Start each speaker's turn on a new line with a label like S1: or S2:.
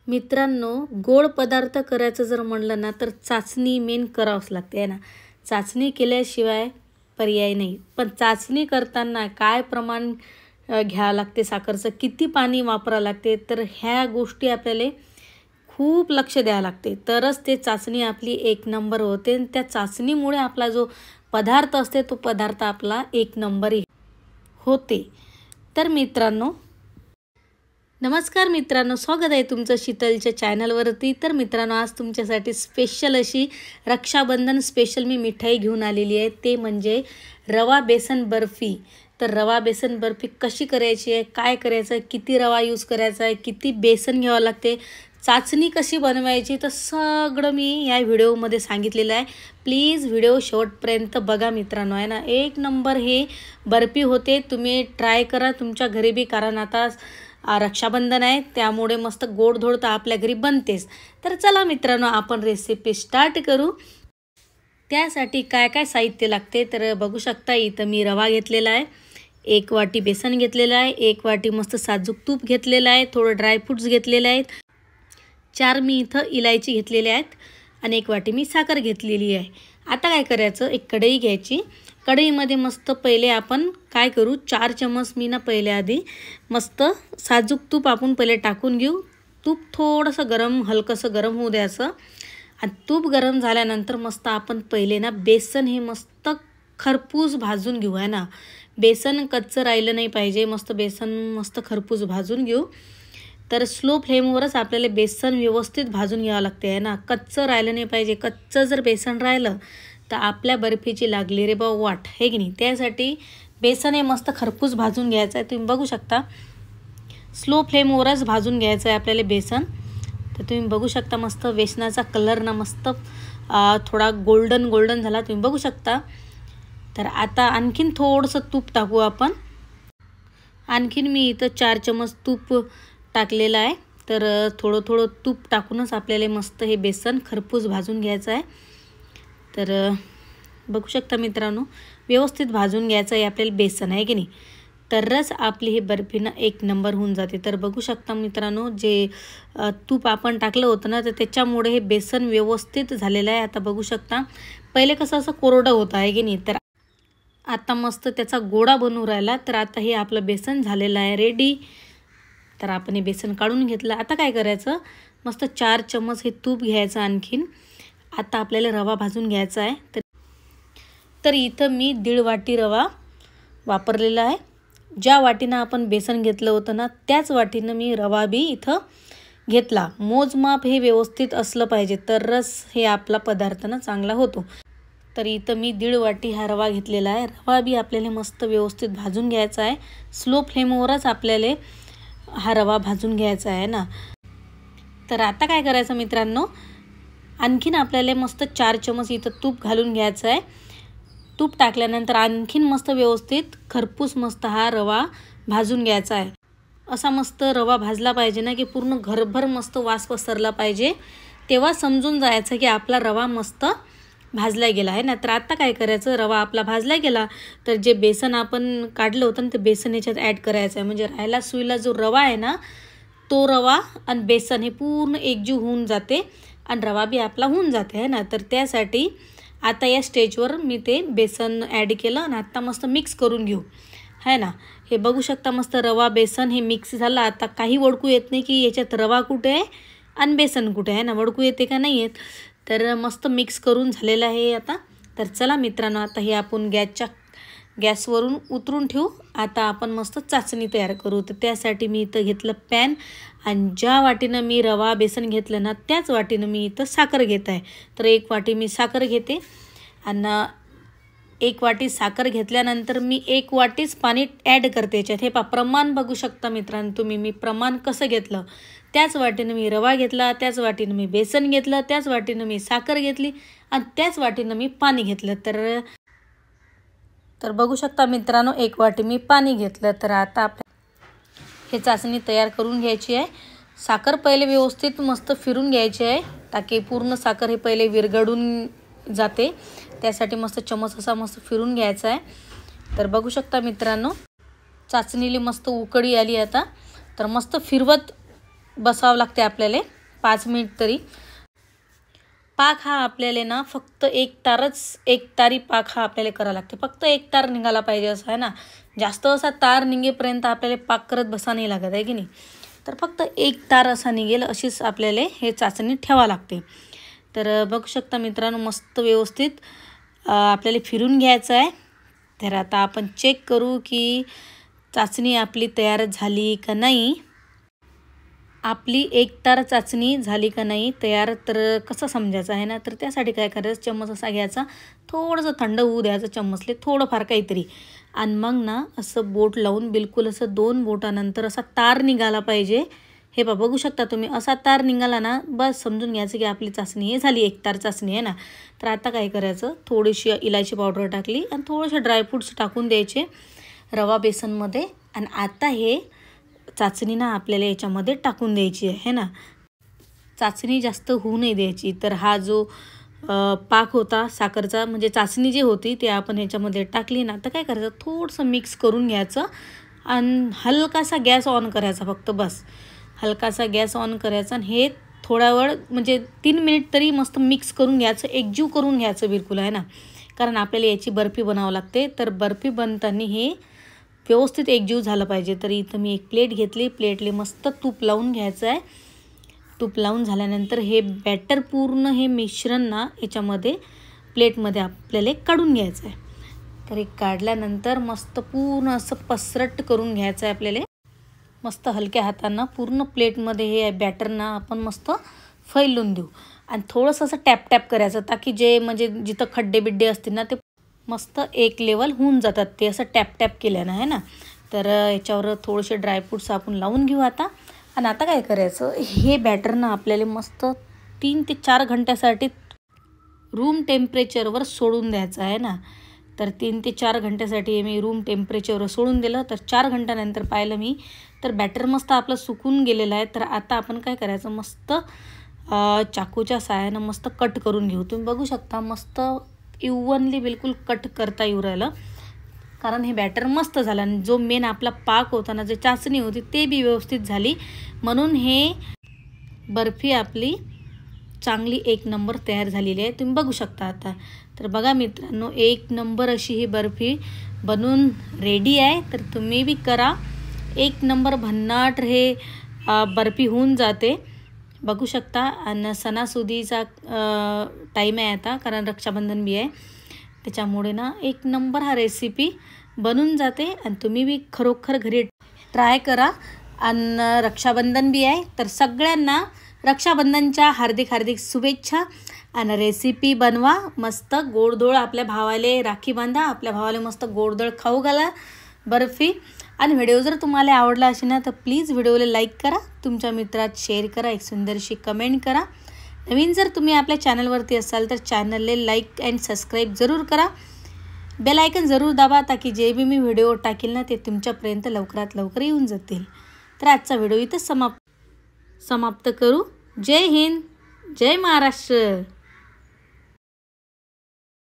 S1: मित्रांनो, गोड पदार्थ करायचं जर म्हणलं ना तर चाचणी मेन करावंच लागते आहे ना. चाचणी केल्याशिवाय पर्याय नाही. पण चाचणी करताना काय प्रमाण घ्यावं लागते साखरेचं, किती पाणी वापरावं लागते, तर ह्या गोष्टी आपल्याला खूप लक्ष द्यावं लागते. तरच ते चाचणी आपली एक नंबर होते. त्या चाचणीमुळे आपला जो पदार्थ असते तो पदार्थ आपला एक नंबरही होते. तर मित्रांनो, नमस्कार मित्रांनो, स्वागत आहे तुमचं शीतलच्या चॅनलवरती. तर मित्रांनो, आज तुमच्यासाठी स्पेशल अशी रक्षाबंधन स्पेशल मी मिठाई घेऊन आलेली आहे. ते म्हणजे रवा बेसन बर्फी. तर रवा बेसन बर्फी कशी करायची आहे, काय करायचं आहे, किती रवा यूज करायचा आहे, किती बेसन घ्यावं लागते, चाचणी कशी बनवायची, तर सगळं मी या व्हिडिओमध्ये सांगितलेलं आहे. प्लीज व्हिडिओ शेवटपर्यंत बघा मित्रांनो, आहे ना. एक नंबर हे बर्फी होते. तुम्ही ट्राय करा तुमच्या घरी बी, कारण आता रक्षाबंधन आहे त्यामुळे मस्त गोडधोड तर आपल्या घरी बनतेच. तर चला मित्रांनो, आपण रेसिपी स्टार्ट करू. त्यासाठी काय काय साहित्य लागते तर बघू शकता. इथं मी रवा घेतलेला आहे, 1 वाटी बेसन घेतलेलं आहे, 1 वाटी मस्त साजूक तूप घेतलेलं आहे, थोडं ड्रायफ्रूट्स घेतलेले आहेत, 4 मी इथं इलायची घेतलेले आहेत आणि 1 वाटी मी साखर घेतलेली आहे. आता काय करायचं, एक कढई घ्यायची. कढईमध्ये मस्त पहिले आपण काय करू, 4 चम्मच मी ना पहिले आधी मस्त साजूक तूप आपण पहिले टाकून घेऊ. तूप थोडंसं गरम, हलकंसं गरम होऊ द्यायचं. आणि तूप गरम झाल्यानंतर मस्त आपण पहिले ना बेसन हे मस्त खरपूस भाजून घेऊ, आहे ना. बेसन कच्चं राहिलं नाही पाहिजे, मस्त बेसन मस्त खरपूस भाजून घेऊ. तर स्लो फ्लेमवरच आपल्याला बेसन व्यवस्थित भाजून घ्यावं लागते, आहे ना. कच्चं राहिलं नाही पाहिजे. कच्चं जर बेसन राहिलं तर आपल्या बर्फीची लागली रे बा वाट, हे की नाही. त्यासाठी बेसन हे मस्त खरपूस भाजून घ्यायचं आहे. तुम्ही बघू शकता स्लो फ्लेमवरच भाजून घ्यायचं आहे आपल्याला बेसन. तर तुम्ही बघू शकता मस्त बेसनाचा कलर ना मस्त थोडा गोल्डन गोल्डन झाला, तुम्ही बघू शकता. तर आता आणखीन थोडंसं तूप टाकू आपण. आणखीन मी इथं 4 चम्मच तूप टाकलेलं आहे. तर थोडं थोडं तूप टाकूनच आपल्याला मस्त हे बेसन खरपूस भाजून घ्यायचं आहे. तर बघू शकता मित्रांनो, व्यवस्थित भाजून घ्यायचं आहे आपल्याला बेसन, आहे की नाही. तरच आपली ही बर्फी ना एक नंबर होऊन जाते. तर बघू शकता मित्रांनो, जे तूप आपण टाकलं होतं ना तर त्याच्यामुळे हे बेसन व्यवस्थित झालेलं आहे. आता बघू शकता पहिले कसं असं कोरडं होतं, आहे की नाही. तर आता मस्त त्याचा गोळा बनवून राहिला. तर आता हे आपलं बेसन झालेलं आहे रेडी. तर आपण हे बेसन काढून घेतलं. आता काय करायचं, मस्त 4 चम्मच हे तूप घ्यायचं आणखीन. आता आपल्याला रवा भाजून घ्यायचा आहे. तर इथं मी 1.5 वाटी रवा वापरलेला आहे. ज्या वाटीनं आपण बेसन घेतलं होतं ना त्याच वाटीनं मी रवा बी इथं घेतला. मोजमाप हे व्यवस्थित असलं पाहिजे, तरच हे आपला पदार्थ ना चांगला होतो. तर इथं मी 1.5 वाटी हा रवा घेतलेला आहे. रवा बी आपल्याला मस्त व्यवस्थित भाजून घ्यायचा आहे. स्लो फ्लेमवरच आपल्याला हा रवा भाजून घ्यायचा आहे ना. तर आता काय करायचं मित्रांनो, आणखीन आपल्याला मस्त 4 चम्मच इथं तूप घालून घ्यायचं आहे. तूप टाकल्यानंतर आणखीन मस्त व्यवस्थित खरपूस मस्त हा रवा भाजून घ्यायचा आहे. असा मस्त रवा भाजला पाहिजे ना की पूर्ण घरभर मस्त वास पसरला पाहिजे. तेव्हा समजून जायचं की आपला रवा मस्त भाजला गेला आहे ना. तर आता काय करायचं, रवा आपला भाजला गेला तर जे बेसन आपण काढलं होतं ना ते बेसन याच्यात ॲड करायचं आहे. म्हणजे राहायला सुईला जो रवा आहे ना तो रवा आणि बेसन हे पूर्ण एकजीव होऊन जाते आणि रवा बी आपला होऊन जाते, आहे ना. तर त्यासाठी आता या स्टेजवर मी ते बेसन ॲड केलं आणि आता मस्त मिक्स करून घेऊ, आहे ना. हे बघू शकता मस्त रवा बेसन हे मिक्स झालं. आता काही ओळखू येत नाही की याच्यात रवा कुठे आहे आणि बेसन कुठे आहे ना, ओळखू येते का नाही येत. तर मस्त मिक्स करून झालेलं आहे आता. तर चला मित्रांनो, आता हे आपण गॅसवरून उतरून ठेवू. आता आपण मस्त चाचणी तयार करू. तर त्यासाठी मी इथं घेतलं पॅन आणि ज्या वाटीनं मी रवा बेसन घेतलं ना त्याच वाटीनं मी इथं साखर घेत आहे. तर 1 वाटी मी साखर घेते आणि 1 वाटी साखर घेतल्यानंतर मी 1 वाटीच पाणी ॲड करते याच्यात. हे प्रमाण बघू शकता मित्रांनो तुम्ही, मी प्रमाण कसं घेतलं. त्याच वाटीनं मी रवा घेतला, त्याच वाटीनं मी बेसन घेतलं, त्याच वाटीनं मी साखर घेतली आणि त्याच वाटीनं मी पाणी घेतलं. तर बघू शकता मित्रांनो 1 वाटी मी पाणी घेतलं. तर आता आपल्या हे चाचणी तयार करून घ्यायची आहे. साखर पहिले व्यवस्थित मस्त फिरून घ्यायची आहे ताकी पूर्ण साखर हे पहिले विरघळून जाते. त्यासाठी मस्त चमच असा मस्त फिरून घ्यायचा आहे. तर बघू शकता मित्रांनो चाचणीला मस्त उकळी आली आता. तर मस्त फिरवत बसावं लागते आपल्याला 5 मिनिट तरी. पाक हा आपल्याला ना फक्त एक तारी पाक हा आपल्याला करावा लागते. फक्त 1 तार निघाला पाहिजे असं आहे ना. जास्त असा तार निघेपर्यंत आपल्याला पाक करत बसा नाही लागत आहे की नाही. तर फक्त 1 तार असा निघेल अशीच आपल्याला हे चाचणी ठेवा लागते. तर बघू शकता मित्रांनो, मस्त व्यवस्थित आपल्याला फिरून घ्यायचं आहे. तर आता आपण चेक करू की चाचणी आपली तयार झाली का नाही. आपली 1 तार चाचणी झाली का नाही तयार, तर कसं समजायचं आहे ना. तर त्यासाठी काय करायचं, चम्मच असा घ्यायचा, थोडंसं थंड होऊ द्यायचं चम्मचले, थोडंफार काहीतरी. आणि मग ना असं बोट लावून बिलकुल असं 2 बोटानंतर असा तार निघाला पाहिजे. हे बघू शकता तुम्ही, असा तार निघाला ना बस समजून घ्यायचं की आपली चाचणी हे झाली, 1 तार चाचणी आहे ना. तर आता काय करायचं, थोडीशी इलायची पावडर टाकली आणि थोडेसे ड्रायफ्रूट्स टाकून द्यायचे रवा बेसनमध्ये. आणि आता हे चाचणी ना आपल्याला याच्यामध्ये टाकून द्यायची आहे ना. चाचणी जास्त होऊ नाही द्यायची. तर हा जो पाक होता साखरचा, म्हणजे चाचणी जी होती ती आपण ह्याच्यामध्ये टाकली ना. तर काय करायचं, थोडंसं मिक्स करून घ्यायचं आणि हलकासा गॅस ऑन करायचा फक्त, बस हलकासा गॅस ऑन करायचा. आणि हे थोडा वेळ म्हणजे 3 मिनिट तरी मस्त मिक्स करून घ्यायचं, एकजीव करून घ्यायचं बिलकुल आहे ना. कारण आपल्याला याची बर्फी बनावं लागते. तर बर्फी बनताना हे व्यवस्थित एकजीव झालं पाहिजे. तर इथं मी एक प्लेट घेतली, प्लेटले मस्त तूप लावून घ्यायचं आहे. तूप लावून झाल्यानंतर हे बॅटर पूर्ण हे मिश्रण ना याच्यामध्ये प्लेटमध्ये आपल्याला काढून घ्यायचं आहे. तर हे काढल्यानंतर मस्त पूर्ण असं पसरट करून घ्यायचं आहे आपल्याला. मस्त हलक्या हातांना पूर्ण प्लेटमध्ये हे बॅटरना आपण मस्त फैलून देऊ. आणि थोडंसं असं टॅप करायचं, ताकी जे म्हणजे जिथं खड्डे बिड्डे असतील ना ते मस्त एक लेवल होऊन जातात, ते असं टॅप केल्यानं आहे ना. तर याच्यावर थोडेसे ड्रायफ्रूट्स आपण लावून घेऊ आता. आणि आता काय करायचं, हे बॅटरनं आपल्याला मस्त 3 ते 4 घंट्यासाठी रूम टेम्परेचरवर सोडून द्यायचं आहे ना. तर 3 ते 4 घंट्यासाठी मी रूम टेम्परेचरवर सोडून दिलं. तर 4 घंट्यानंतर पाहिलं मी, तर बॅटर मस्त आपलं सुकून गेलेलं आहे. तर आता आपण काय करायचं, मस्त चाकूच्या साहाय्यानं मस्त कट करून घेऊ. तुम्ही बघू शकता मस्त इव्हनली बिलकुल कट करता येऊ राहिलं, कारण हे बॅटर मस्त झालं. आणि जो मेन आपला पाक होता ना, जे चाचणी होती ते बी व्यवस्थित झाली. म्हणून हे बर्फी आपली चांगली 1 नंबर तयार झालेली आहे. तुम्ही बघू शकता आता. तर बघा मित्रांनो, 1 नंबर अशी ही बर्फी बनून रेडी आहे. तर तुम्ही बी करा, 1 नंबर भन्नाट हे बर्फी होऊन जाते. बघू शकता. आणि सणासुदीचा टाईम आहे आता, कारण रक्षाबंधन बी आहे. त्याच्यामुळे ना 1 नंबर हा रेसिपी बनून जाते. आणि तुम्ही बी खरोखर घरी ट्राय करा. आणि रक्षाबंधन बी आहे, तर सगळ्यांना रक्षाबंधनच्या हार्दिक शुभेच्छा. आणि रेसिपी बनवा मस्त गोडधोड, आपल्या भावाले राखी बांधा, आपल्या भावाला मस्त गोडधोड खाऊ घाला बर्फी. आणि व्हिडिओ जर तुम्हाला आवडला असेल ना, तर प्लीज व्हिडिओला लाईक करा, तुमच्या मित्रात शेअर करा, एक सुंदरशी कमेंट करा. नवीन जर तुम्ही आपल्या चॅनलवरती असाल तर चॅनलला लाईक अँड सबस्क्राईब जरूर करा. बेल आयकन जरूर दाबा, ताकी जे बी मी व्हिडिओ टाकेल ना ते तुमच्यापर्यंत लवकरात लवकर येऊन जातील. तर आजचा व्हिडिओ इथं समाप्त करू. जय हिंद, जय महाराष्ट्र.